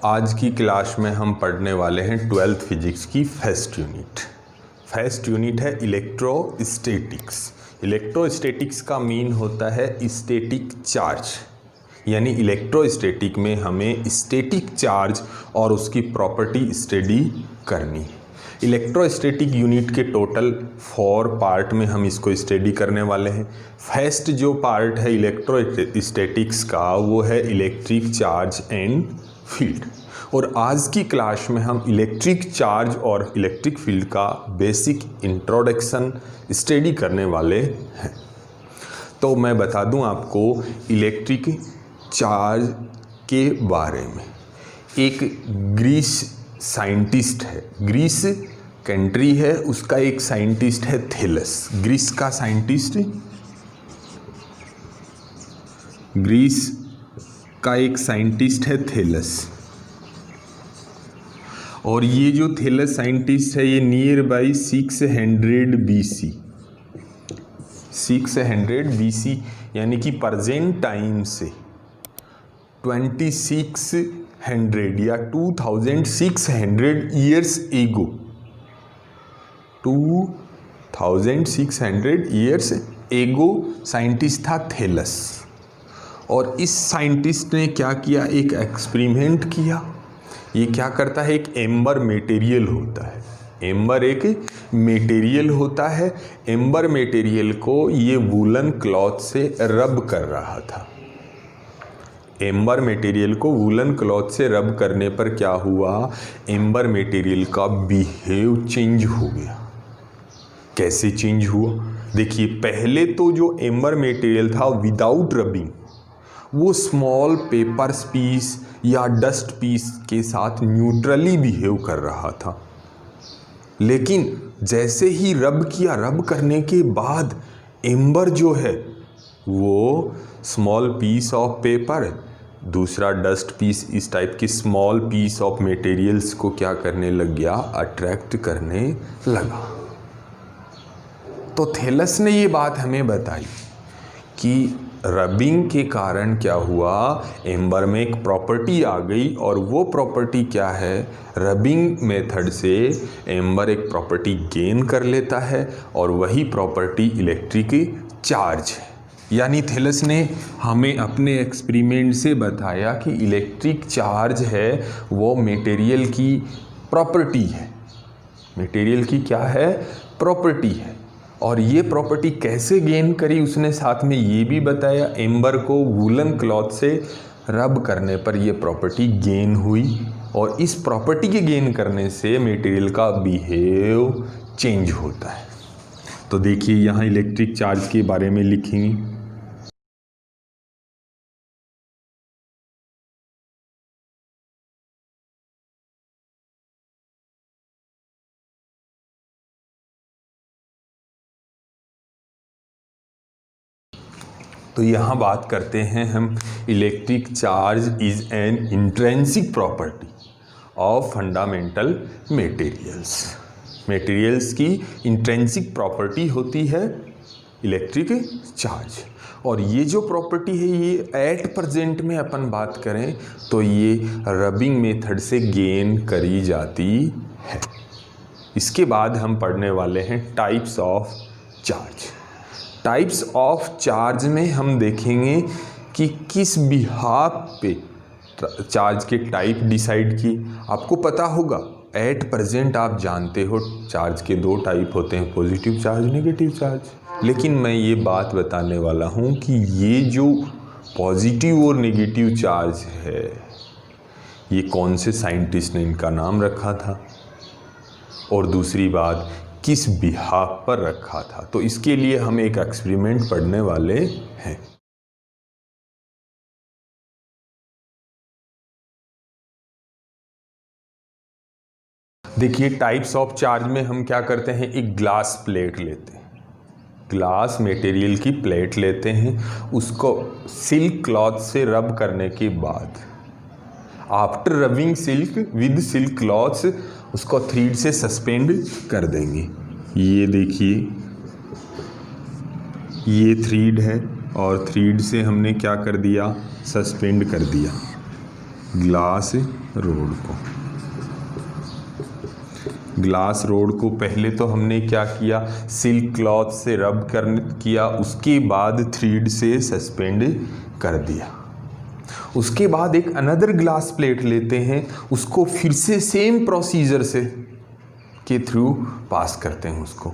आज की क्लास में हम पढ़ने वाले हैं 12th फिजिक्स की फर्स्ट यूनिट। फर्स्ट यूनिट है इलेक्ट्रोस्टैटिक्स। इलेक्ट्रोस्टैटिक्स का मीन होता है स्टैटिक चार्ज, यानी इलेक्ट्रोस्टैटिक में हमें स्टैटिक चार्ज और उसकी प्रॉपर्टी स्टडी करनी है। इलेक्ट्रोस्टैटिक यूनिट के टोटल 4 पार्ट में हम इसको स्टडी करने वाले हैं। फर्स्ट जो पार्ट है इलेक्ट्रोस्टैटिक्स का वो है इलेक्ट्रिक चार्ज एंड फील्ड, और आज की क्लास में हम इलेक्ट्रिक चार्ज और इलेक्ट्रिक फील्ड का बेसिक इंट्रोडक्शन स्टडी करने वाले हैं। तो मैं बता दूं आपको इलेक्ट्रिक चार्ज के बारे में। एक ग्रीस साइंटिस्ट है, ग्रीस कंट्री है, उसका एक साइंटिस्ट है थेलस। ग्रीस का साइंटिस्ट, ग्रीस का एक साइंटिस्ट है थेलस, और ये जो थेलस साइंटिस्ट है ये नियर बाई 600 BC, 600 BC यानी कि प्रेजेंट टाइम से 2600 या 2600 years ago, 2600 years ago scientist था थेलस। और इस साइंटिस्ट ने क्या किया, एक एक्सपेरिमेंट किया। ये क्या करता है, एक एम्बर मटेरियल होता है, एम्बर एक मटेरियल होता है। एम्बर मटेरियल को ये वूलन क्लॉथ से रब कर रहा था। एम्बर मटेरियल को वूलन क्लॉथ से रब करने पर क्या हुआ, एम्बर मटेरियल का बिहेव चेंज हो गया। कैसे चेंज हुआ, देखिए पहले तो जो एम्बर मटेरियल था विदाउट रबिंग वो स्मॉल पेपर पीस या डस्ट पीस के साथ न्यूट्रली बिहेव कर रहा था, लेकिन जैसे ही रब किया, रब करने के बाद एम्बर जो है वो स्मॉल पीस ऑफ पेपर, दूसरा डस्ट पीस, इस टाइप की स्मॉल पीस ऑफ मटेरियल्स को क्या करने लग गया, अट्रैक्ट करने लगा। तो थेलस ने ये बात हमें बताई कि रबिंग के कारण क्या हुआ, एम्बर में एक प्रॉपर्टी आ गई, और वो प्रॉपर्टी क्या है, रबिंग मेथड से एम्बर एक प्रॉपर्टी गेन कर लेता है, और वही प्रॉपर्टी इलेक्ट्रिक चार्ज है। यानी थेलस ने हमें अपने एक्सपेरिमेंट से बताया कि इलेक्ट्रिक चार्ज है वो मटेरियल की प्रॉपर्टी है, मटेरियल की क्या है, प्रॉपर्टी है। और ये प्रॉपर्टी कैसे गेन करी उसने साथ में ये भी बताया, एम्बर को वूलन क्लॉथ से रब करने पर ये प्रॉपर्टी गेन हुई, और इस प्रॉपर्टी के गेन करने से मटेरियल का बिहेव चेंज होता है। तो देखिए यहाँ इलेक्ट्रिक चार्ज के बारे में लिखेंगे। तो यहाँ बात करते हैं हम, electric charge is an intrinsic property of fundamental materials. Materials की इंट्रिंसिक प्रॉपर्टी होती है इलेक्ट्रिक चार्ज, और ये जो प्रॉपर्टी है ये एट प्रेजेंट में अपन बात करें तो ये रबिंग मेथड से गेन करी जाती है। इसके बाद हम पढ़ने वाले हैं types of charge. Types of charge में हम देखेंगे कि किस बिहाफ पे चार्ज के टाइप डिसाइड की। आपको पता होगा एट प्रेजेंट आप जानते हो चार्ज के 2 टाइप होते हैं, पॉजिटिव चार्ज, नेगेटिव चार्ज। लेकिन मैं ये बात बताने वाला हूँ कि ये जो पॉजिटिव और नेगेटिव चार्ज है ये कौन से साइंटिस्ट ने इनका नाम रखा था, और दूसरी बात किस बिहाफ पर रखा था। तो इसके लिए हम एक एक्सपेरिमेंट पढ़ने वाले हैं। देखिए टाइप्स ऑफ चार्ज में हम क्या करते हैं, एक ग्लास प्लेट लेते हैं, ग्लास मटेरियल की प्लेट लेते हैं, उसको सिल्क क्लॉथ से रब करने के बाद, after rubbing silk with silk clothes, उसको थ्रेड से सस्पेंड कर देंगे। ये देखिए ये थ्रेड है, और थ्रेड से हमने क्या कर दिया, सस्पेंड कर दिया। ग्लास रोड को। ग्लास रोड को पहले तो हमने क्या किया, सिल्क क्लॉथ से रब किया, उसके बाद थ्रेड से सस्पेंड कर दिया। उसके बाद एक अनदर ग्लास प्लेट लेते हैं, उसको फिर से सेम प्रोसीजर से के थ्रू पास करते हैं उसको।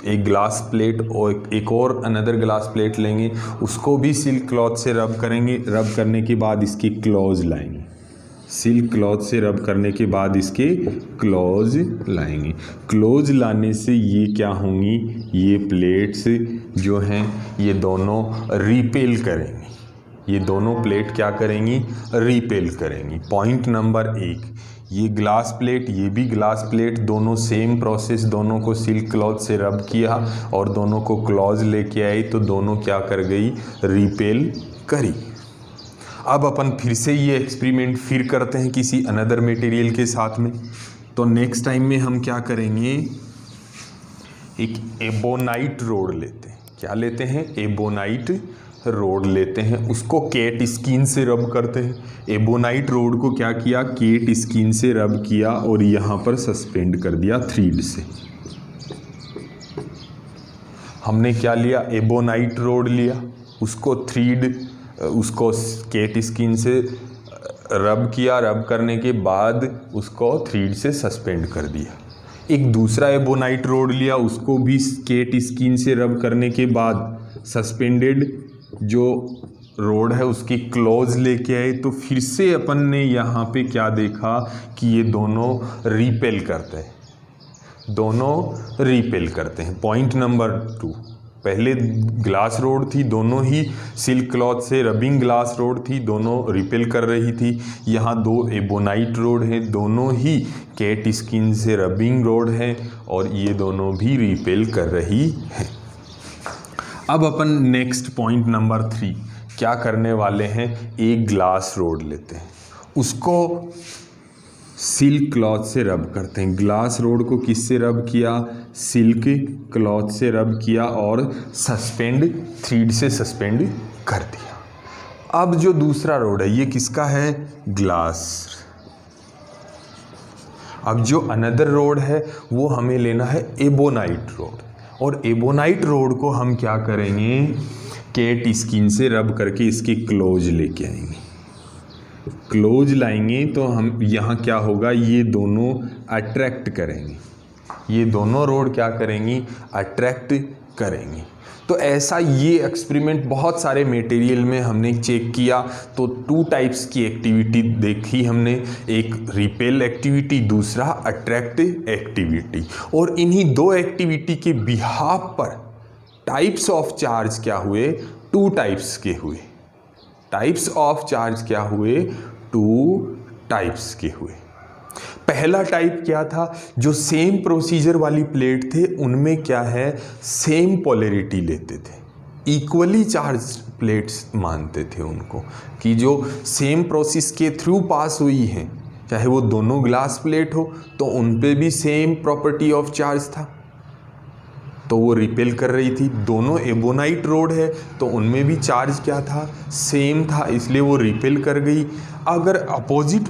एक ग्लास प्लेट और एक और अनदर ग्लास प्लेट लेंगे, उसको भी सिल्क क्लॉथ से रब करेंगे। रब करने के बाद इसके क्लोज लाएंगे, सिल्क क्लॉथ से रब करने के बाद इसके क्लोज लाएंगे। क्लोज लाने से ये क्या होंगी, ये प्लेट्स जो हैं ये दोनों रिपेल करेंगी। ये दोनों प्लेट क्या करेंगी, रिपेल करेंगी। पॉइंट नंबर 1, ये ग्लास प्लेट, ये भी ग्लास प्लेट, दोनों सेम प्रोसेस, दोनों को सिल्क क्लॉथ से रब किया और दोनों को क्लॉज लेके आई तो दोनों क्या कर गई, रिपेल करी। अब अपन फिर से ये एक्सपेरिमेंट फिर करते हैं किसी अनदर मटेरियल के साथ में। तो नेक्स्ट टाइम में हम क्या करेंगे, एक एबोनाइट रोड लेते हैं। क्या लेते हैं, एबोनाइट रोड लेते हैं, उसको कैट स्किन से रब करते हैं। एबोनाइट रोड को क्या किया, कैट स्किन से रब किया और यहाँ पर सस्पेंड कर दिया थ्रेड से। हमने क्या लिया, एबोनाइट रोड लिया, उसको थ्रेड, उसको कैट स्किन से रब किया, रब करने के बाद उसको थ्रेड से सस्पेंड कर दिया। एक दूसरा एबोनाइट रोड लिया, उसको भी कैट स्किन से रब करने के बाद सस्पेंडेड जो रोड है उसकी क्लोज लेके आए। तो फिर से अपन ने यहाँ पे क्या देखा कि ये दोनों रिपेल करते हैं, दोनों रिपेल करते हैं। पॉइंट नंबर 2, पहले ग्लास रोड थी, दोनों ही सिल्क क्लॉथ से रबिंग ग्लास रोड थी, दोनों रिपेल कर रही थी। यहाँ 2 एबोनाइट रोड हैं, दोनों ही कैट स्किन से रबिंग रोड हैं और ये दोनों भी रिपेल कर रही हैं। अब अपन नेक्स्ट पॉइंट नंबर 3 क्या करने वाले हैं, एक ग्लास रोड लेते हैं, उसको सिल्क क्लॉथ से रब करते हैं। ग्लास रोड को किससे रब किया, सिल्क क्लॉथ से रब किया और सस्पेंड, थ्रेड से सस्पेंड कर दिया। अब जो दूसरा रोड है ये किसका है, ग्लास। अब जो अनदर रोड है वो हमें लेना है एबोनाइट रोड, और एबोनाइट रोड को हम क्या करेंगे, कैट स्किन से रब करके इसकी क्लोज लेके आएंगे। क्लोज लाएंगे तो हम यहाँ क्या होगा, ये दोनों अट्रैक्ट करेंगे, ये दोनों रोड क्या करेंगी, अट्रैक्ट करेंगी। तो ऐसा ये एक्सपेरिमेंट बहुत सारे मटेरियल में हमने चेक किया। तो 2 टाइप्स की एक्टिविटी देखी हमने, एक रिपेल एक्टिविटी, दूसरा अट्रैक्ट एक्टिविटी। और इन्हीं 2 एक्टिविटी के बिहाफ पर टाइप्स ऑफ चार्ज क्या हुए, 2 टाइप्स के हुए। टाइप्स ऑफ चार्ज क्या हुए, 2 टाइप्स के हुए। पहला टाइप क्या था, जो सेम प्रोसीजर वाली प्लेट थे उनमें क्या है, सेम पोलैरिटी लेते थे, इक्वली चार्ज प्लेट्स मानते थे उनको, कि जो सेम प्रोसेस के थ्रू पास हुई हैं, चाहे वो दोनों ग्लास प्लेट हो तो उन पे भी सेम प्रॉपर्टी ऑफ चार्ज था, तो वो रिपेल कर रही थी। दोनों एबोनाइट रोड है तो उनमें भी चार्ज क्या था, सेम था, इसलिए वो रिपेल कर गई। अगर अपोजिट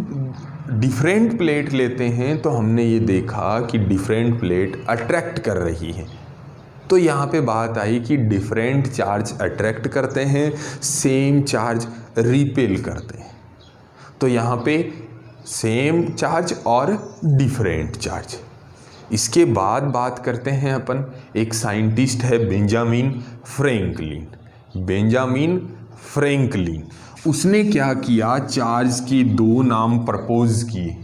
डिफरेंट प्लेट लेते हैं तो हमने ये देखा कि डिफरेंट प्लेट अट्रैक्ट कर रही है। तो यहाँ पे बात आई कि डिफरेंट चार्ज अट्रैक्ट करते हैं, सेम चार्ज रिपेल करते हैं। तो यहाँ पे सेम चार्ज और डिफरेंट चार्ज। इसके बाद बात करते हैं अपन, एक साइंटिस्ट है बेंजामिन फ्रैंकलिन। बेंजामिन फ्रैंकलिन, उसने क्या किया, चार्ज के 2 नाम प्रपोज किए।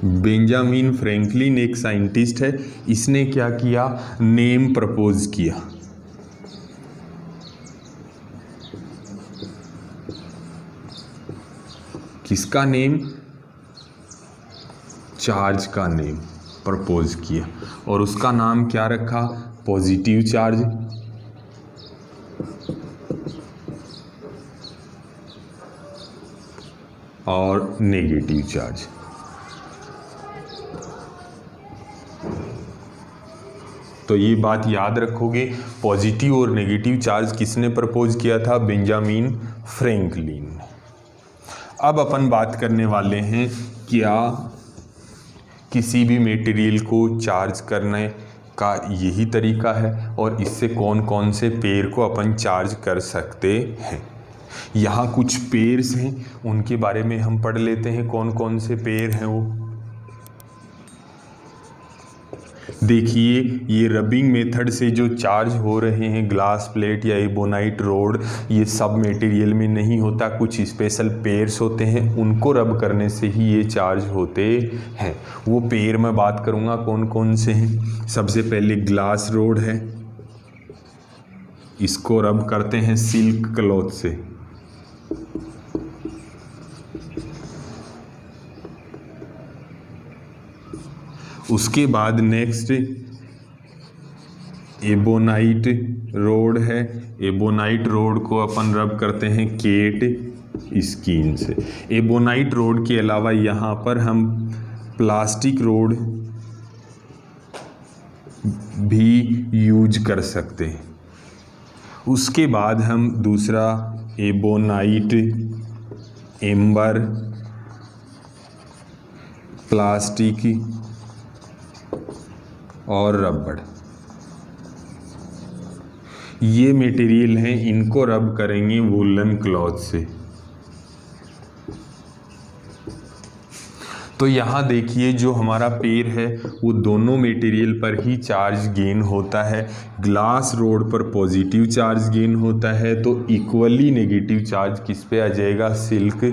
बेंजामिन फ्रैंकलिन एक साइंटिस्ट है, इसने क्या किया, नेम प्रपोज किया। किसका नेम, चार्ज का नेम प्रपोज किया, और उसका नाम क्या रखा, पॉजिटिव चार्ज और नेगेटिव चार्ज। तो ये बात याद रखोगे, पॉजिटिव और नेगेटिव चार्ज किसने प्रपोज किया था? बेंजामिन फ्रैंकलिन ने। अब अपन बात करने वाले हैं क्या किसी भी मटेरियल को चार्ज करने का यही तरीका है और इससे कौन कौन से पेयर को अपन चार्ज कर सकते हैं। यहाँ कुछ पेयर्स हैं, उनके बारे में हम पढ़ लेते हैं कौन कौन से पेयर हैं वो। देखिए, ये रबिंग मेथड से जो चार्ज हो रहे हैं ग्लास प्लेट या एबोनाइट रोड, ये सब मटेरियल में नहीं होता, कुछ स्पेशल पेयर्स होते हैं, उनको रब करने से ही ये चार्ज होते हैं। वो पेयर मैं बात करूँगा कौन कौन से हैं। सबसे पहले ग्लास रोड है, इसको रब करते हैं सिल्क क्लॉथ से। उसके बाद नेक्स्ट एबोनाइट रोड है, एबोनाइट रोड को अपन रब करते हैं केट स्किन से। एबोनाइट रोड के अलावा यहाँ पर हम प्लास्टिक रोड भी यूज कर सकते हैं। उसके बाद हम दूसरा एबोनाइट, एम्बर, प्लास्टिक और रबड़, ये मटेरियल हैं, इनको रब करेंगे वूलन क्लॉथ से। तो यहाँ देखिए जो हमारा पेयर है वो दोनों मटेरियल पर ही चार्ज गेन होता है। ग्लास रोड पर पॉजिटिव चार्ज गेन होता है तो इक्वली नेगेटिव चार्ज किस पे आ जाएगा? सिल्क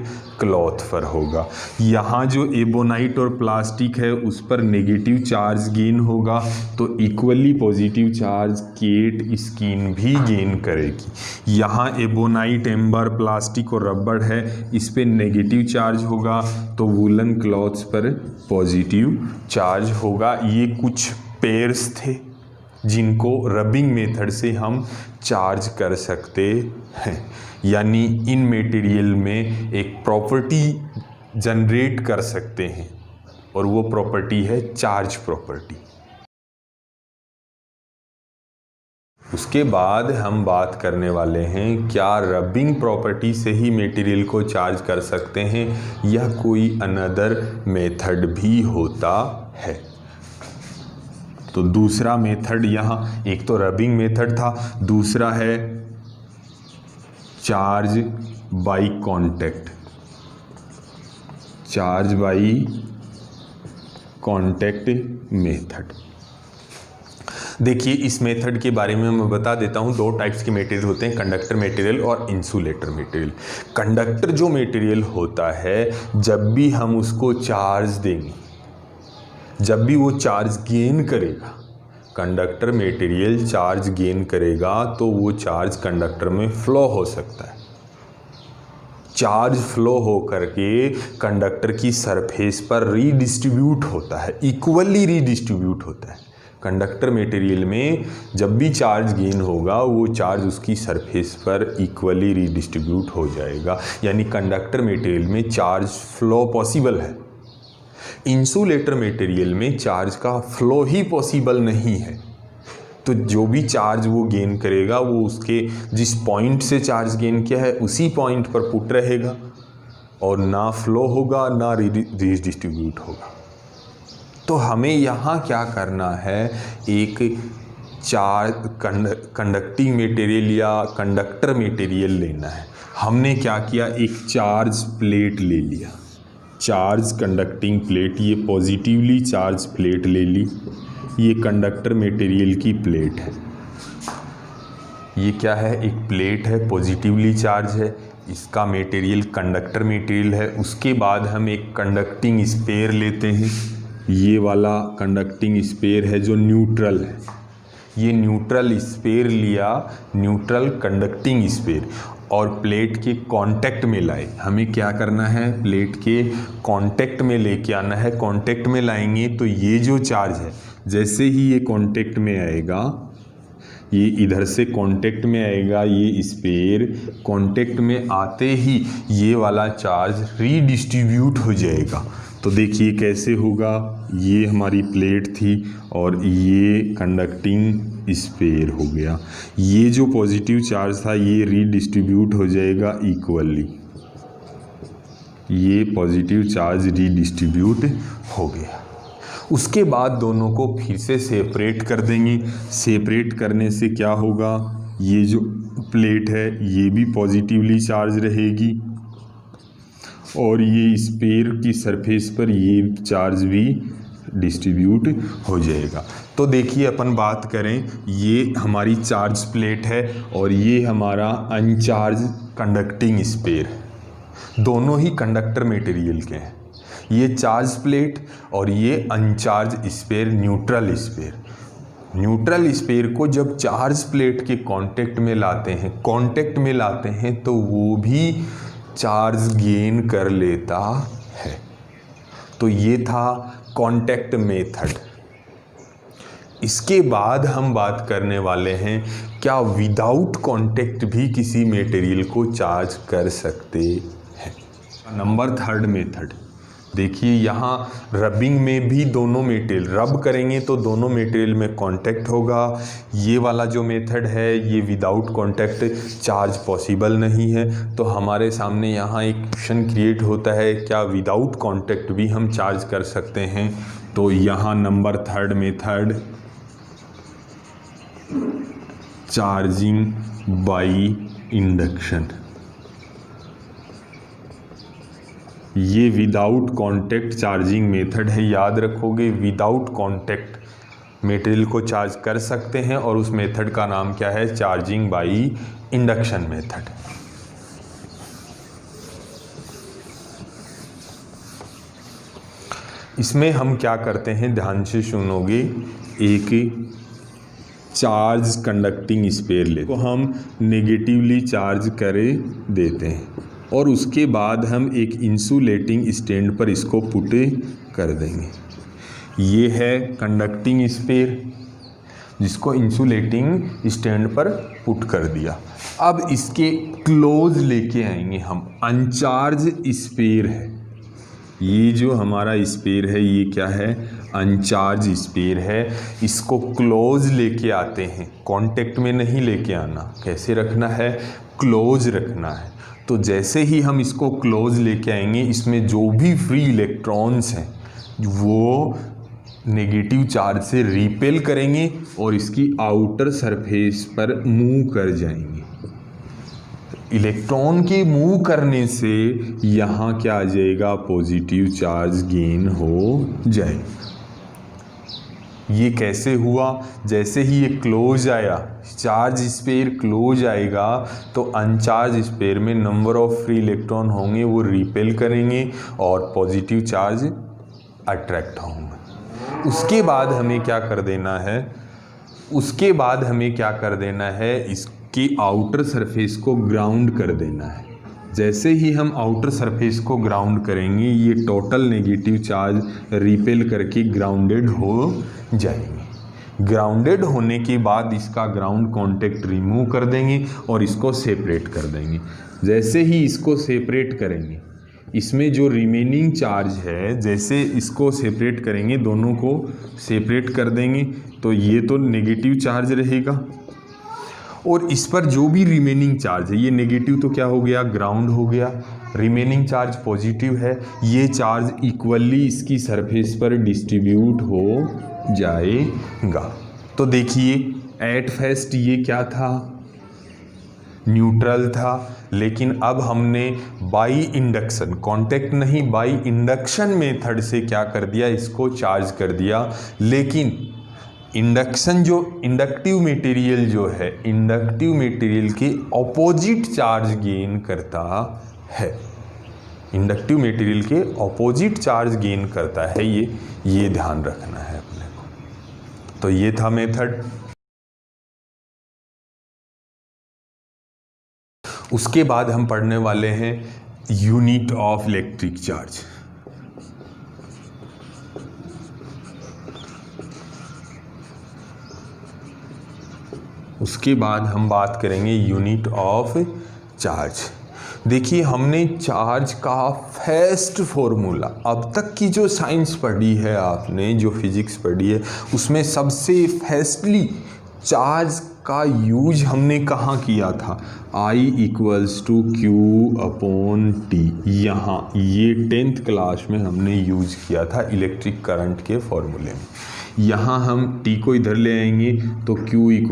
क्लॉथ पर होगा। यहाँ जो एबोनाइट और प्लास्टिक है उस पर नेगेटिव चार्ज गेन होगा तो equally positive charge cat skin भी गेन करेगी। यहाँ एबोनाइट, एम्बर, प्लास्टिक और रबड़ है, इस पे नेगेटिव चार्ज होगा तो वूलन क्लॉथ्स पर पॉजिटिव चार्ज होगा। ये कुछ पेयर्स थे जिनको रबिंग मेथड से हम चार्ज कर सकते हैं, यानी इन मटेरियल में एक प्रॉपर्टी जनरेट कर सकते हैं और वो प्रॉपर्टी है चार्ज प्रॉपर्टी। उसके बाद हम बात करने वाले हैं क्या रबिंग प्रॉपर्टी से ही मटेरियल को चार्ज कर सकते हैं या कोई अनदर मेथड भी होता है। तो दूसरा मेथड यहाँ, एक तो रबिंग मेथड था, दूसरा है charge by contact. Charge by contact method. देखिए इस मेथड के बारे में मैं बता देता हूँ। दो टाइप्स के मटेरियल होते हैं, कंडक्टर मटेरियल और इंसुलेटर मटेरियल। कंडक्टर जो मटेरियल होता है, जब भी हम उसको चार्ज देंगे, जब भी वो चार्ज गेन करेगा, कंडक्टर मटेरियल चार्ज गेन करेगा तो वो चार्ज कंडक्टर में फ्लो हो सकता है। चार्ज फ्लो हो करके कंडक्टर की सरफेस पर रीडिस्ट्रीब्यूट होता है, इक्वली रीडिस्ट्रीब्यूट होता है। कंडक्टर मटेरियल में जब भी चार्ज गेन होगा वो चार्ज उसकी सरफेस पर इक्वली रीडिस्ट्रीब्यूट हो जाएगा, यानी कंडक्टर मटेरियल में चार्ज फ्लो पॉसिबल है। इंसुलेटर मटेरियल में चार्ज का फ्लो ही पॉसिबल नहीं है, तो जो भी चार्ज वो गेन करेगा वो उसके जिस पॉइंट से चार्ज गेन किया है उसी पॉइंट पर पुट रहेगा और ना फ्लो होगा ना रीडिस्ट्रीब्यूट होगा। तो हमें यहाँ क्या करना है, एक चार्ज कंडक्टिंग मटेरियल या कंडक्टर मटेरियल लेना है। हमने क्या किया, एक चार्ज प्लेट ले लिया, चार्ज कंडक्टिंग प्लेट, ये पॉजिटिवली चार्ज प्लेट ले ली। ये कंडक्टर मटेरियल की प्लेट है, ये क्या है, एक प्लेट है, पॉजिटिवली चार्ज है, इसका मटेरियल कंडक्टर मटेरियल है। उसके बाद हम एक कंडक्टिंग स्पेयर लेते हैं, ये वाला कंडक्टिंग स्पेयर है जो न्यूट्रल है। ये न्यूट्रल स्पेयर लिया, न्यूट्रल कंडक्टिंग स्पेयर, और प्लेट के कांटेक्ट में लाए। हमें क्या करना है, प्लेट के कांटेक्ट में लेके आना है। कांटेक्ट में लाएंगे तो ये जो चार्ज है, जैसे ही ये कांटेक्ट में आएगा, ये इधर से कांटेक्ट में आएगा, ये स्पेयर कांटेक्ट में आते ही ये वाला चार्ज रीडिस्ट्रीब्यूट हो जाएगा। तो देखिए कैसे होगा, ये हमारी प्लेट थी और ये कंडक्टिंग स्फीयर हो गया। ये जो पॉजिटिव चार्ज था ये रीडिस्ट्रीब्यूट हो जाएगा इक्वली, ये पॉजिटिव चार्ज रीडिस्ट्रीब्यूट हो गया। उसके बाद दोनों को फिर से सेपरेट कर देंगे। सेपरेट करने से क्या होगा, ये जो प्लेट है ये भी पॉजिटिवली चार्ज रहेगी और ये स्फीयर की सरफेस पर ये चार्ज भी डिस्ट्रीब्यूट हो जाएगा। तो देखिए अपन बात करें, ये हमारी चार्ज प्लेट है और ये हमारा अनचार्ज कंडक्टिंग स्फीयर है। दोनों ही कंडक्टर मटेरियल के हैं, ये चार्ज प्लेट और ये अनचार्ज sphere, neutral sphere. Neutral sphere को जब चार्ज प्लेट के कांटेक्ट में लाते हैं तो वो भी चार्ज गेन कर लेता है। तो ये था कांटेक्ट मेथड। इसके बाद हम बात करने वाले हैं क्या विदाउट कांटेक्ट भी किसी मटेरियल को चार्ज कर सकते हैं। नंबर 3 मेथड देखिए, यहाँ रबिंग में भी दोनों मटेरियल रब करेंगे तो दोनों मटेरियल में कांटेक्ट होगा। ये वाला जो मेथड है ये विदाउट कांटेक्ट चार्ज पॉसिबल नहीं है। तो हमारे सामने यहाँ एक क्वेश्चन क्रिएट होता है, क्या विदाउट कांटेक्ट भी हम चार्ज कर सकते हैं। तो यहाँ number 3 method, charging by induction, ये विदाउट कांटेक्ट चार्जिंग मेथड है। याद रखोगे, विदाउट कांटेक्ट मटेरियल को चार्ज कर सकते हैं और उस मेथड का नाम क्या है, चार्जिंग बाय इंडक्शन मेथड। इसमें हम क्या करते हैं, ध्यान से सुनोगे, एक चार्ज कंडक्टिंग स्फीयर ले तो हम नेगेटिवली चार्ज करे देते हैं और उसके बाद हम एक इंसुलेटिंग स्टैंड पर इसको पुट कर देंगे। ये है कंडक्टिंग स्फीयर जिसको इंसुलेटिंग स्टैंड पर पुट कर दिया। अब इसके क्लोज लेके आएंगे हम, अनचार्ज स्फीयर है। ये जो हमारा स्फीयर है ये क्या है, अनचार्ज स्फीयर है। इसको क्लोज लेके आते हैं, कांटेक्ट में नहीं लेके आना। कैसे रखना है, क्लोज रखना है। तो जैसे ही हम इसको क्लोज लेके आएंगे, इसमें जो भी फ्री इलेक्ट्रॉन्स हैं वो नेगेटिव चार्ज से रिपेल करेंगे और इसकी आउटर सरफेस पर मूव कर जाएंगे। इलेक्ट्रॉन के मूव करने से यहाँ क्या आ जाएगा, पॉजिटिव चार्ज गेन हो जाएगा। ये कैसे हुआ, जैसे ही ये क्लोज आया, चार्ज स्फीयर क्लोज आएगा तो अनचार्ज स्फीयर में नंबर ऑफ फ्री इलेक्ट्रॉन होंगे वो रिपेल करेंगे और पॉजिटिव चार्ज अट्रैक्ट होंगे। उसके बाद हमें क्या कर देना है, इसकी आउटर सरफेस को ग्राउंड कर देना है। जैसे ही हम आउटर सरफेस को ग्राउंड करेंगे ये टोटल नेगेटिव चार्ज रिपेल करके ग्राउंडेड हो जाएंगे। ग्राउंडेड होने के बाद इसका ग्राउंड कांटेक्ट रिमूव कर देंगे और इसको सेपरेट कर देंगे। जैसे ही इसको सेपरेट करेंगे, इसमें जो रिमेनिंग चार्ज है, जैसे इसको सेपरेट करेंगे, दोनों को सेपरेट कर देंगे तो ये तो नेगेटिव चार्ज रहेगा और इस पर जो भी रिमेनिंग चार्ज है, ये नेगेटिव तो क्या हो गया, ग्राउंड हो गया। रिमेनिंग चार्ज पॉजिटिव है, ये चार्ज इक्वली इसकी सरफेस पर डिस्ट्रीब्यूट हो जाएगा। तो देखिए एट फर्स्ट ये क्या था, न्यूट्रल था, लेकिन अब हमने बाई इंडक्शन, कांटेक्ट नहीं बाई इंडक्शन मेथड से क्या कर दिया, इसको चार्ज कर दिया। लेकिन इंडक्शन जो इंडक्टिव मटेरियल जो है, इंडक्टिव मटेरियल के ऑपोजिट चार्ज गेन करता है। इंडक्टिव मटेरियल के ऑपोजिट चार्ज गेन करता है, ये ध्यान रखना है अपने को। तो ये था मेथड। उसके बाद हम पढ़ने वाले हैं यूनिट ऑफ इलेक्ट्रिक चार्ज। उसके बाद हम बात करेंगे यूनिट ऑफ चार्ज। देखिए हमने चार्ज का फर्स्ट फॉर्मूला, अब तक की जो साइंस पढ़ी है आपने, जो फिजिक्स पढ़ी है, उसमें सबसे फर्स्टली चार्ज का यूज हमने कहाँ किया था? I = Q/T। यहाँ ये 10th क्लास में हमने यूज किया था इलेक्ट्रिक करंट के फॉर्मूले में। यहाँ हम T को इधर ले आएंगे तो Q =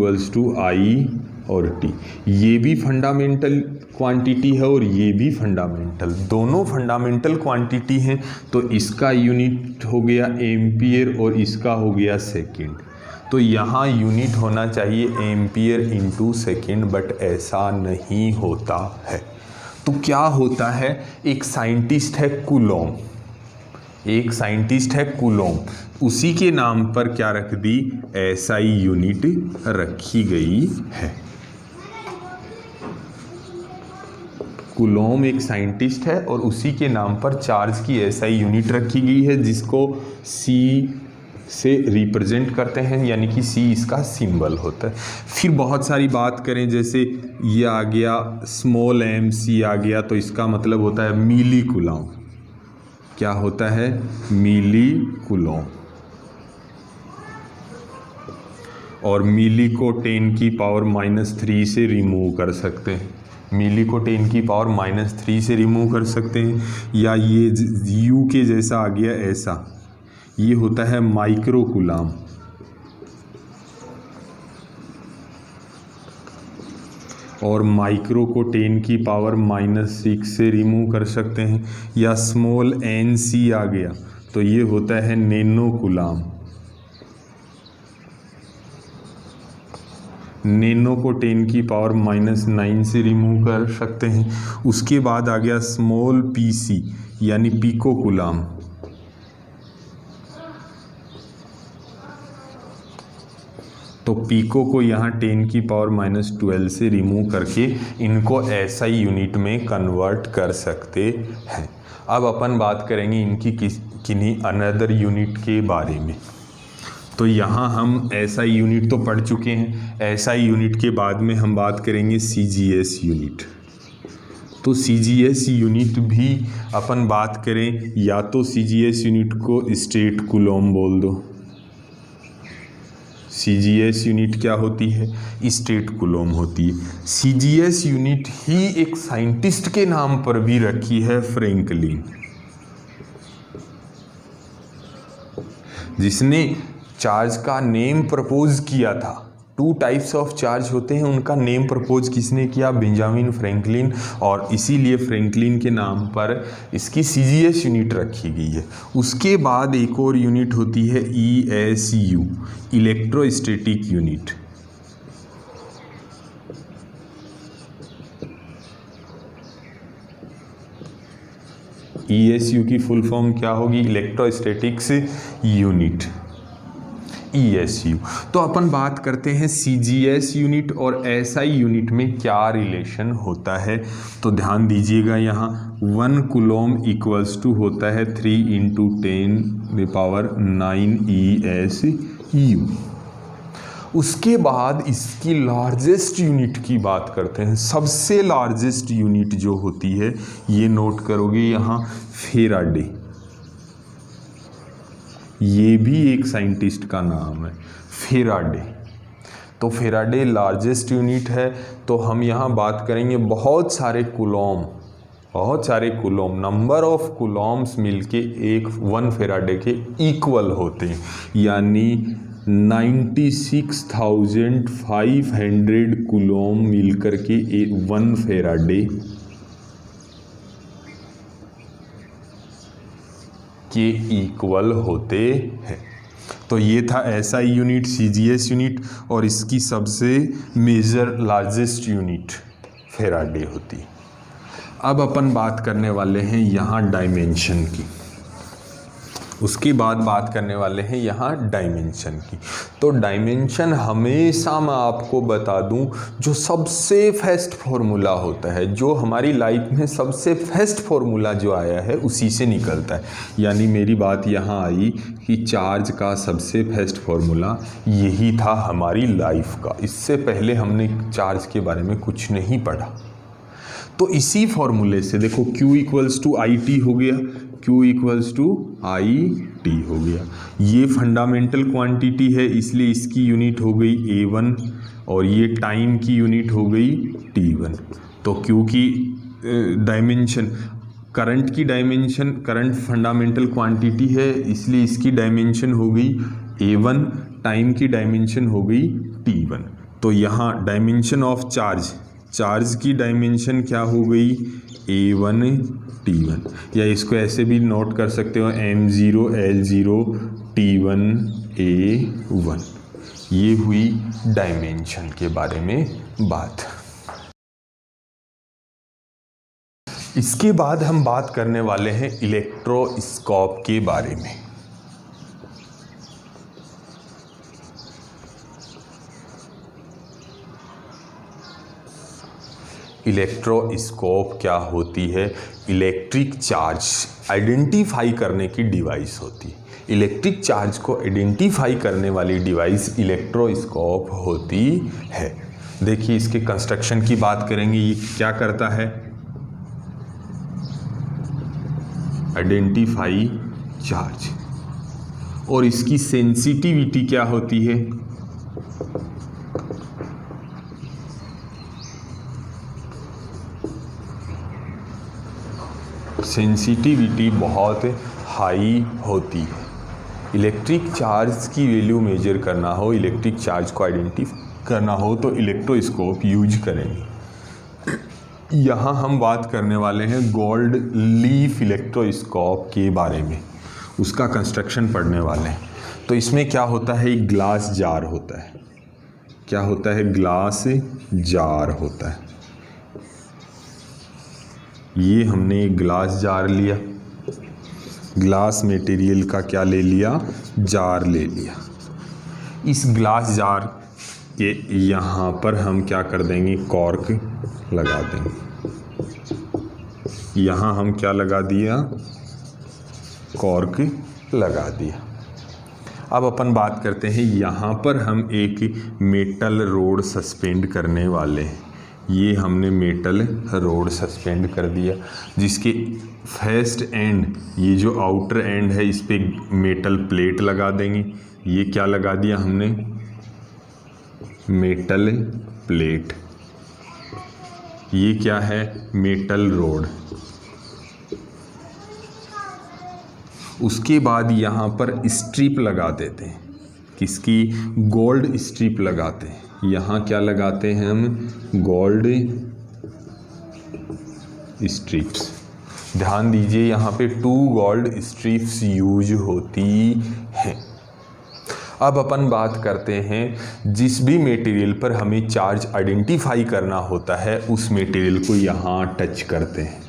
I और T। ये भी फंडामेंटल क्वांटिटी है और ये भी फंडामेंटल, दोनों फंडामेंटल क्वांटिटी हैं, तो इसका यूनिट हो गया एम्पियर और इसका हो गया सेकंड। तो यहाँ यूनिट होना चाहिए एम्पियर × सेकंड, बट ऐसा नहीं होता है। तो क्या होता है? एक साइंटिस्ट है कूलॉम, एक साइंटिस्ट है कूलॉम, उसी के नाम पर क्या रख दी? SI यूनिट रखी गई है। कूलॉम एक साइंटिस्ट है और उसी के नाम पर चार्ज की SI यूनिट रखी गई है, जिसको C से रिप्रेजेंट करते हैं, यानी कि C इसका सिंबल होता है। फिर बहुत सारी बात करें, जैसे ये आ गया स्मॉल m आ गया, तो इसका मतलब होता है मिली कूलॉम। क्या होता है? मिली कूलॉम। और मिली को 10⁻³ से रिमूव कर सकते हैं, मिली को 10⁻³ से रिमूव कर सकते हैं। या ये U के जैसा आ गया ऐसा, ये होता है माइक्रो कूलॉम। और माइक्रो को 10⁻⁻6 से रिमूव कर सकते हैं। या स्मॉल nc आ गया तो ये होता है नैनो कूलॉम। नैनो को 10⁻⁹ से रिमूव कर सकते हैं। उसके बाद आ गया स्मॉल pc यानी पिको कूलॉम। तो पिको को यहाँ 10⁻12 से रिमूव करके इनको SI यूनिट में कन्वर्ट कर सकते हैं। अब अपन बात करेंगे इनकी किन्हीं अनदर यूनिट के बारे में। तो यहाँ हम SI यूनिट तो पढ़ चुके हैं, SI यूनिट के बाद में हम बात करेंगे CGS यूनिट। तो CGS यूनिट भी अपन बात करें, या तो CGS यूनिट को स्टेट कूलॉम बोल दो। CGS यूनिट क्या होती है? स्टेट कूलॉम होती है। CGS यूनिट ही एक साइंटिस्ट के नाम पर भी रखी है, फ्रैंकलिन, जिसने चार्ज का नेम प्रपोज किया था। 2 टाइप्स ऑफ चार्ज होते हैं, उनका नेम प्रपोज किसने किया? Benjamin Franklin. और इसीलिए फ्रैंकलिन के नाम पर इसकी CGS यूनिट रखी गई है। उसके बाद एक और यूनिट होती है ESU, इलेक्ट्रोस्टैटिक यूनिट। ESU की फुल फॉर्म क्या होगी? Electrostatics unit, ESU। तो अपन बात करते हैं CGS यूनिट और SI यूनिट में क्या रिलेशन होता है। तो ध्यान दीजिएगा, यहाँ 1 कूलॉम = होता है 3 × 10⁹ ESU। उसके बाद इसकी लार्जेस्ट यूनिट की बात करते हैं। सबसे लार्जेस्ट यूनिट जो होती है, ये नोट करोगे यहाँ, फेराडे। ये भी एक साइंटिस्ट का नाम है, फेराडे। तो फेराडे लार्जेस्ट यूनिट है। तो हम यहाँ बात करेंगे बहुत सारे कूलॉम, नंबर ऑफ कूलॉम्स मिलके 1 फेराडे के इक्वल होते हैं, यानी 96,500 कूलॉम मिलकर के 1 फेराडे के इक्वल होते हैं। तो ये था SI यूनिट, CGS यूनिट, और इसकी सबसे मेजर लार्जेस्ट यूनिट फेराडे होती है। अब अपन बात करने वाले हैं यहाँ डायमेंशन की। उसके बाद बात करने वाले हैं यहाँ डायमेंशन की। तो डायमेंशन हमेशा मैं आपको बता दूं, जो सबसे फर्स्ट फॉर्मूला होता है, जो हमारी लाइफ में सबसे फर्स्ट फॉर्मूला जो आया है उसी से निकलता है। यानी मेरी बात यहाँ आई कि चार्ज का सबसे फर्स्ट फॉर्मूला यही था हमारी लाइफ का। इससे पहले हमने चार्ज के बारे में कुछ नहीं पढ़ा। तो इसी फॉर्मूले से देखो Q equals to I T हो गया, Q equals to I T हो गया। ये फंडामेंटल क्वांटिटी है इसलिए इसकी यूनिट हो गई A1 और ये टाइम की यूनिट हो गई T1। तो Q की डायमेंशन, करंट की डायमेंशन, करंट फंडामेंटल क्वांटिटी है इसलिए इसकी डायमेंशन हो गई A1, टाइम की डायमेंशन हो गई T1। तो यहाँ डायमेंशन ऑफ चार्ज, चार्ज की डायमेंशन क्या हो गई A1 T1, या इसको ऐसे भी नोट कर सकते हो M0 L0 T1 A1। ये हुई डायमेंशन के बारे में बात। इसके बाद हम बात करने वाले हैं इलेक्ट्रोस्कोप के बारे में। इलेक्ट्रोस्कोप क्या होती है? इलेक्ट्रिक चार्ज आइडेंटिफाई करने की डिवाइस होती है। इलेक्ट्रिक चार्ज को आइडेंटिफाई करने वाली डिवाइस इलेक्ट्रोस्कोप होती है। देखिए इसके कंस्ट्रक्शन की बात करेंगे। ये क्या करता है? Identify charge. और इसकी सेंसिटिविटी क्या होती है? सेंसिटिविटी बहुत हाई होती है। इलेक्ट्रिक चार्ज की वैल्यू मेजर करना हो, इलेक्ट्रिक चार्ज को आइडेंटिफाई करना हो तो इलेक्ट्रोस्कोप यूज करेंगे। यहाँ हम बात करने वाले हैं गोल्ड लीफ इलेक्ट्रोस्कोप के बारे में, उसका कंस्ट्रक्शन पढ़ने वाले हैं। तो इसमें क्या होता है? एक ग्लास जार होता है। क्या होता है? ग्लास जार होता है। ये हमने एक ग्लास जार लिया, ग्लास मटेरियल का क्या ले लिया? जार ले लिया। इस ग्लास जार के यहाँ पर हम क्या कर देंगे? कॉर्क लगा देंगे। यहाँ हम क्या लगा दिया? कॉर्क लगा दिया। अब अपन बात करते हैं, यहाँ पर हम एक मेटल रोड सस्पेंड करने वाले हैं। ये हमने मेटल रोड सस्पेंड कर दिया, जिसके फर्स्ट एंड, ये जो आउटर एंड है, इस पे मेटल प्लेट लगा देंगे। ये क्या लगा दिया हमने? Metal plate. ये क्या है? Metal road. उसके बाद यहाँ पर स्ट्रिप लगा देते हैं। किसकी? गोल्ड स्ट्रिप लगाते हैं। यहाँ क्या लगाते हैं हम? Gold strips. ध्यान दीजिए यहाँ पे 2 गोल्ड स्ट्रिप्स यूज होती हैं। अब अपन बात करते हैं, जिस भी मटेरियल पर हमें चार्ज आइडेंटिफाई करना होता है उस मटेरियल को यहाँ टच करते हैं,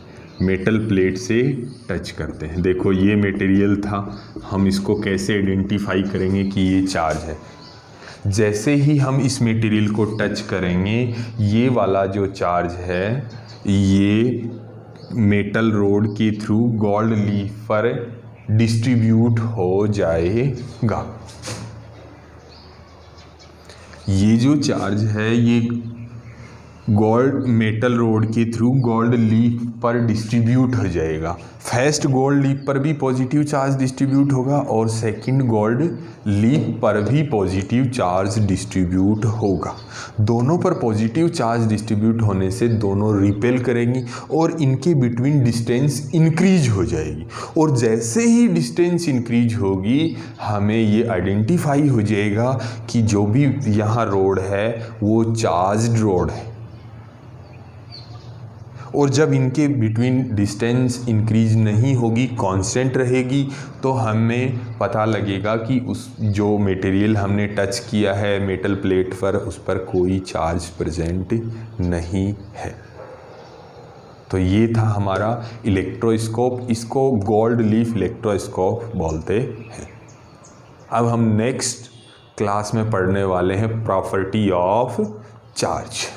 मेटल प्लेट से टच करते हैं। देखो ये मटेरियल था, हम इसको कैसे आइडेंटिफाई करेंगे कि ये चार्ज है? जैसे ही हम इस मटेरियल को टच करेंगे, ये वाला जो चार्ज है ये मेटल रोड के थ्रू गोल्ड लीफ पर डिस्ट्रीब्यूट हो जाएगा। ये जो चार्ज है ये गोल्ड मेटल रोड के थ्रू गोल्ड लीफ पर डिस्ट्रीब्यूट हो जाएगा। फर्स्ट गोल्ड लीफ पर भी पॉजिटिव चार्ज डिस्ट्रीब्यूट होगा और सेकंड गोल्ड लीफ पर भी पॉजिटिव चार्ज डिस्ट्रीब्यूट होगा। दोनों पर पॉजिटिव चार्ज डिस्ट्रीब्यूट होने से दोनों रिपेल करेंगी और इनके बिटवीन डिस्टेंस इंक्रीज हो जाएगी। और जैसे ही डिस्टेंस इंक्रीज होगी, हमें ये आइडेंटिफाई हो जाएगा कि जो भी यहाँ रोड है वो चार्ज्ड रोड है। और जब इनके बिटवीन डिस्टेंस इंक्रीज नहीं होगी, कांस्टेंट रहेगी, तो हमें पता लगेगा कि उस जो मटेरियल हमने टच किया है मेटल प्लेट पर, उस पर कोई चार्ज प्रेजेंट नहीं है। तो ये था हमारा इलेक्ट्रोस्कोप। इसको गोल्ड लीफ इलेक्ट्रोस्कोप बोलते हैं। अब हम नेक्स्ट क्लास में पढ़ने वाले हैं प्रॉपर्टी ऑफ चार्ज।